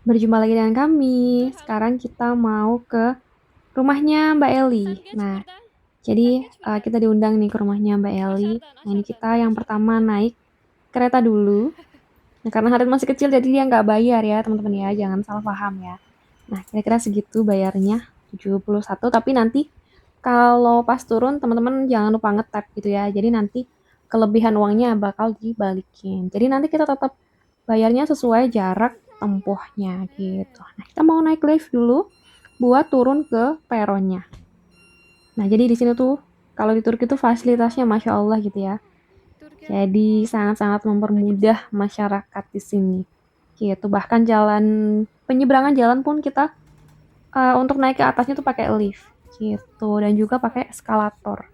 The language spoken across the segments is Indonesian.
Berjumpa lagi dengan kami. Sekarang kita mau ke rumahnya Mbak Eli. Nah, jadi kita diundang nih ke rumahnya Mbak Eli. Nah, ini kita yang pertama naik kereta dulu. Nah, karena Harit masih kecil jadi dia nggak bayar ya teman-teman ya. Jangan salah paham ya. Nah, kira-kira segitu bayarnya 71. Tapi nanti kalau pas turun teman-teman jangan lupa ngetap gitu ya. Jadi nanti kelebihan uangnya bakal dibalikin. Jadi nanti kita tetap bayarnya sesuai jarak tempuhnya gitu. Nah, kita mau naik lift dulu buat turun ke peronnya. Nah, jadi di sini tuh kalau di Turki tuh fasilitasnya Masya Allah gitu ya. Jadi sangat-sangat mempermudah masyarakat di sini. Gitu. Bahkan jalan penyeberangan jalan pun kita untuk naik ke atasnya tuh pakai lift gitu dan juga pakai eskalator.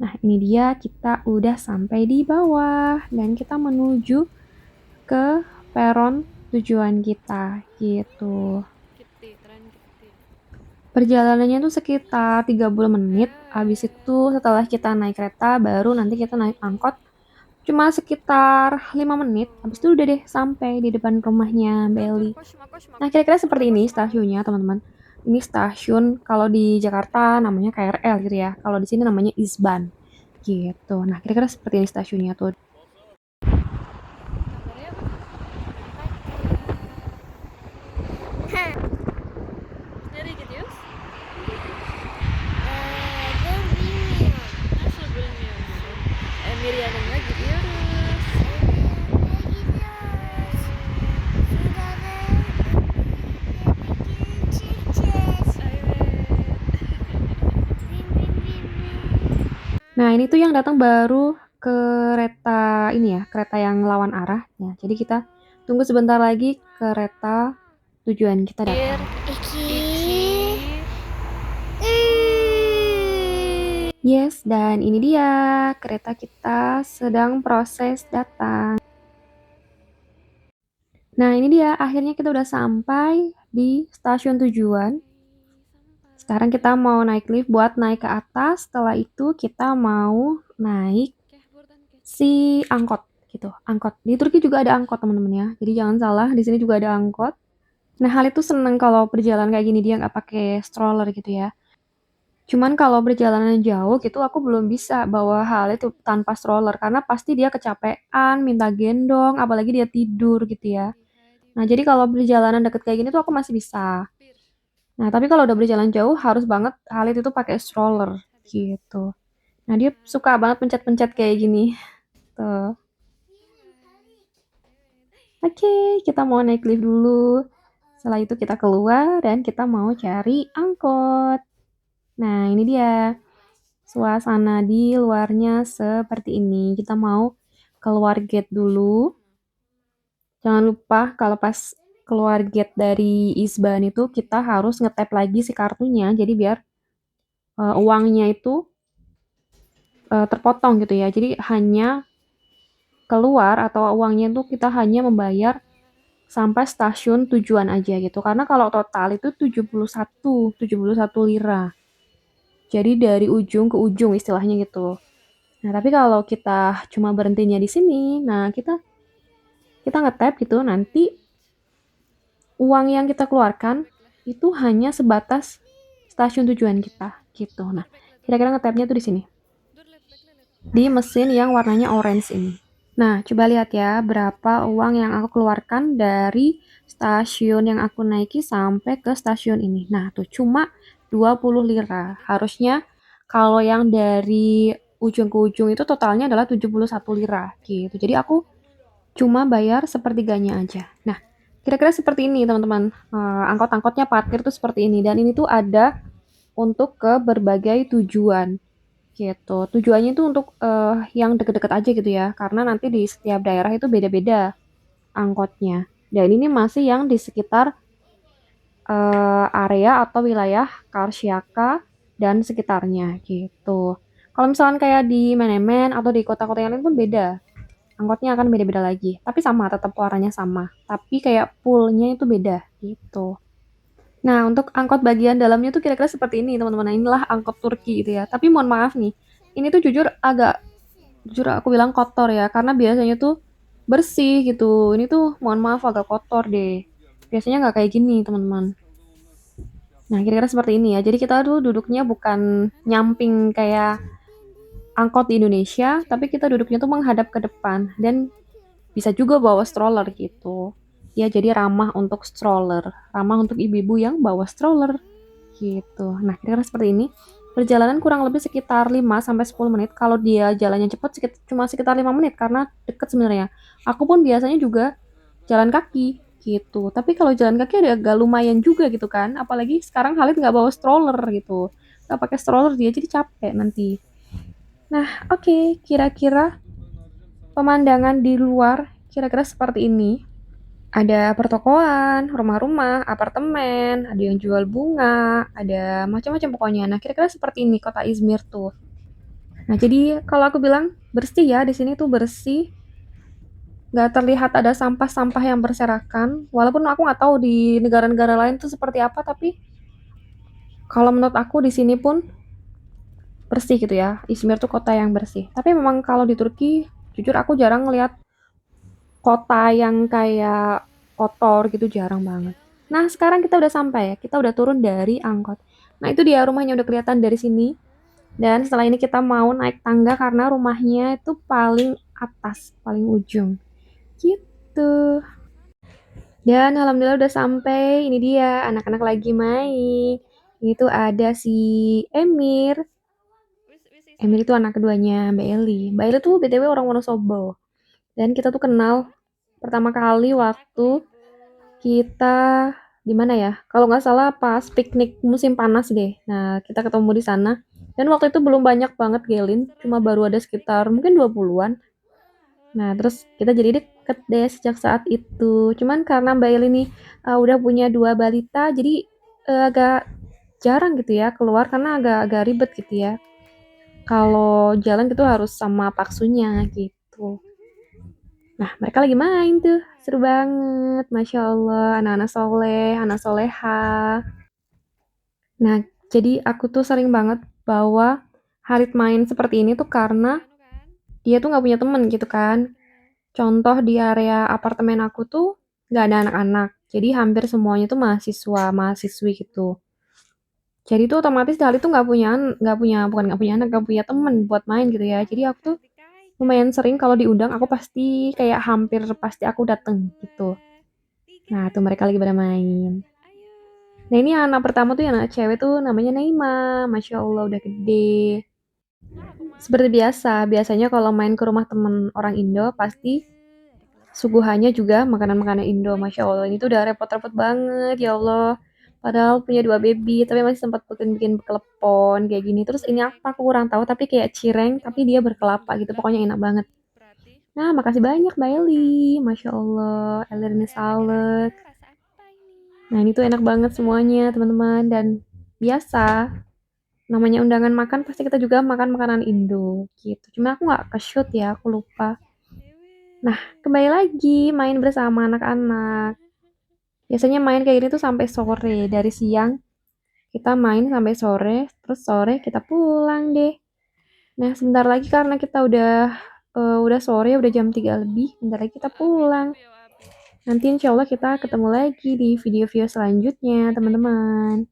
Nah, ini dia kita udah sampai di bawah dan kita menuju ke peron tujuan kita gitu. Perjalanannya tuh sekitar 30 menit. Habis itu setelah kita naik kereta baru nanti kita naik angkot cuma sekitar 5 menit. Habis itu udah deh sampai di depan rumahnya Belly. Nah, kira-kira seperti ini stasiunnya, teman-teman. Ini stasiun kalau di Jakarta namanya KRL gitu ya. Kalau di sini namanya Isban. Gitu. Nah, kira-kira seperti ini stasiunnya tuh. Nereye gidiyoruz? Ben bilmiyorum. Nasıl bilmiyorsun? Emir yanına gidiyoruz. Nah, ini tuh yang datang baru kereta ini ya, kereta yang lawan arah. Ya, jadi kita tunggu sebentar lagi kereta tujuan kita datang. Yes, dan ini dia kereta kita sedang proses datang. Nah, ini dia akhirnya kita udah sampai di stasiun tujuan. Sekarang kita mau naik lift buat naik ke atas. Setelah itu kita mau naik si angkot gitu. Angkot. Di Turki juga ada angkot, teman-teman ya. Jadi jangan salah, di sini juga ada angkot. Nah, hal itu seneng kalau perjalanan kayak gini dia nggak pakai stroller gitu ya. Cuman kalau perjalanan jauh gitu aku belum bisa bawa hal itu tanpa stroller karena pasti dia kecapean, minta gendong, apalagi dia tidur gitu ya. Nah, jadi kalau perjalanan deket kayak gini tuh aku masih bisa. Nah, tapi kalau udah berjalan jauh harus banget Halid itu pakai stroller gitu. Nah, dia suka banget pencet-pencet kayak gini. Tuh. Oke, kita mau naik lift dulu. Setelah itu kita keluar dan kita mau cari angkot. Nah, ini dia. Suasana di luarnya seperti ini. Kita mau keluar gate dulu. Jangan lupa kalau pas keluar gate dari Isban itu kita harus ngetap lagi si kartunya. Jadi biar uangnya itu terpotong gitu ya. Jadi hanya keluar atau uangnya itu kita hanya membayar sampai stasiun tujuan aja gitu. Karena kalau total itu 71 lira. Jadi dari ujung ke ujung istilahnya gitu. Nah, tapi kalau kita cuma berhentinya di sini, nah kita nge-tap gitu, nanti uang yang kita keluarkan itu hanya sebatas stasiun tujuan kita gitu. Nah, kira-kira nge-tapnya tuh di sini. Di mesin yang warnanya orange ini. Nah, coba lihat ya berapa uang yang aku keluarkan dari stasiun yang aku naiki sampai ke stasiun ini. Nah, tuh cuma 20 lira. Harusnya kalau yang dari ujung ke ujung itu totalnya adalah 71 lira gitu. Jadi aku cuma bayar sepertiganya aja. Nah, kira-kira seperti ini teman-teman. Angkot-angkotnya parkir tuh seperti ini. Dan ini tuh ada untuk ke berbagai tujuan gitu. Tujuannya itu untuk yang deket-deket aja gitu ya. Karena nanti di setiap daerah itu beda-beda angkotnya. Dan ini masih yang di sekitar area atau wilayah Karşıyaka dan sekitarnya gitu. Kalau misalkan kayak di Menemen atau di kota-kota yang lain pun beda. Angkotnya akan beda-beda lagi. Tapi sama, tetap warnanya sama. Tapi kayak poolnya itu beda gitu. Nah, untuk angkot bagian dalamnya tuh kira-kira seperti ini, teman-teman. Nah, inilah angkot Turki gitu ya. Tapi mohon maaf nih, ini tuh jujur aku bilang kotor ya, karena biasanya tuh bersih gitu. Ini tuh mohon maaf agak kotor deh. Biasanya nggak kayak gini, teman-teman. Nah, kira-kira seperti ini ya. Jadi kita tuh duduknya bukan nyamping kayak angkot di Indonesia, tapi kita duduknya tuh menghadap ke depan dan bisa juga bawa stroller gitu. Ya, jadi ramah untuk stroller, ramah untuk ibu-ibu yang bawa stroller gitu. Nah, kira-kira seperti ini. Perjalanan kurang lebih sekitar 5 sampai 10 menit. Kalau dia jalannya cepat cuma sekitar 5 menit karena deket sebenarnya. Aku pun biasanya juga jalan kaki gitu. Tapi kalau jalan kaki agak lumayan juga gitu kan. Apalagi sekarang Halid nggak bawa stroller gitu. Nggak pakai stroller dia jadi capek nanti. Nah, oke, kira-kira pemandangan di luar kira-kira seperti ini. Ada pertokoan, rumah-rumah, apartemen, ada yang jual bunga, ada macam-macam pokoknya. Nah, kira-kira seperti ini kota Izmir tuh. Nah, jadi kalau aku bilang bersih ya, di sini tuh bersih, nggak terlihat ada sampah-sampah yang berserakan. Walaupun aku nggak tahu di negara-negara lain tuh seperti apa, tapi kalau menurut aku di sini pun bersih gitu ya. Izmir tuh kota yang bersih. Tapi memang kalau di Turki, jujur aku jarang ngeliat kota yang kayak kotor gitu, jarang banget. Nah, sekarang kita udah sampai ya. Kita udah turun dari angkot. Nah, itu dia rumahnya udah kelihatan dari sini. Dan setelah ini kita mau naik tangga karena rumahnya itu paling atas, paling ujung. Gitu. Dan alhamdulillah udah sampai. Ini dia, anak-anak lagi main. Ini tuh ada si Emir. Emir itu anak keduanya Mbak Eli. Mbak Eli tuh BTW orang Wonosobo. Dan kita tuh kenal pertama kali waktu kita di mana ya? Kalau nggak salah pas piknik musim panas deh. Nah, kita ketemu di sana. Dan waktu itu belum banyak banget gelin, cuma baru ada sekitar mungkin 20-an. Nah, terus kita jadi deket deh sejak saat itu. Cuman karena Mbak Eli nih udah punya dua balita, jadi agak jarang gitu ya keluar karena agak-agak ribet gitu ya. Kalau jalan gitu harus sama paksunya gitu. Nah, mereka lagi main tuh. Seru banget. Masya Allah, anak-anak soleh, anak soleha. Nah, jadi aku tuh sering banget bawa Harit main seperti ini tuh karena dia tuh nggak punya temen gitu kan. Contoh di area apartemen aku tuh nggak ada anak-anak. Jadi hampir semuanya tuh mahasiswa, mahasiswi gitu. Jadi tuh otomatis Dali tuh bukan nggak punya anak, nggak punya temen buat main gitu ya. Jadi aku tuh lumayan sering kalau diundang aku pasti kayak hampir pasti aku dateng gitu. Nah, tuh mereka lagi pada main. Nah, ini anak pertama tuh yang anak cewek tuh namanya Naima. Masya Allah udah gede. Seperti biasa, biasanya kalau main ke rumah temen orang Indo pasti suguhannya juga makanan-makanan Indo. Masya Allah, ini tuh udah repot-repot banget, ya Allah. Padahal punya dua baby, tapi masih sempat bikin kelepon kayak gini. Terus ini apa aku kurang tahu, tapi kayak cireng, tapi dia berkelapa gitu. Pokoknya enak banget. Nah, makasih banyak Mbak Eli. Masya Allah, Eli ini salad. Nah, ini tuh enak banget semuanya, teman-teman. Dan biasa, namanya undangan makan, pasti kita juga makan makanan Indo, gitu. Cuma aku nggak ke-shoot ya, aku lupa. Nah, kembali lagi main bersama anak-anak. Biasanya main kayak gini tuh sampai sore. Dari siang, kita main sampai sore. Terus sore kita pulang deh. Nah, sebentar lagi karena kita udah sore, udah jam 3 lebih. Bentar lagi kita pulang. Nanti insya Allah kita ketemu lagi di video-video selanjutnya, teman-teman.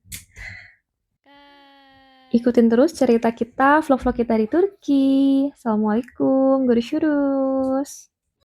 Ikutin terus cerita kita, vlog-vlog kita di Turki. Assalamualaikum, görüşürüz.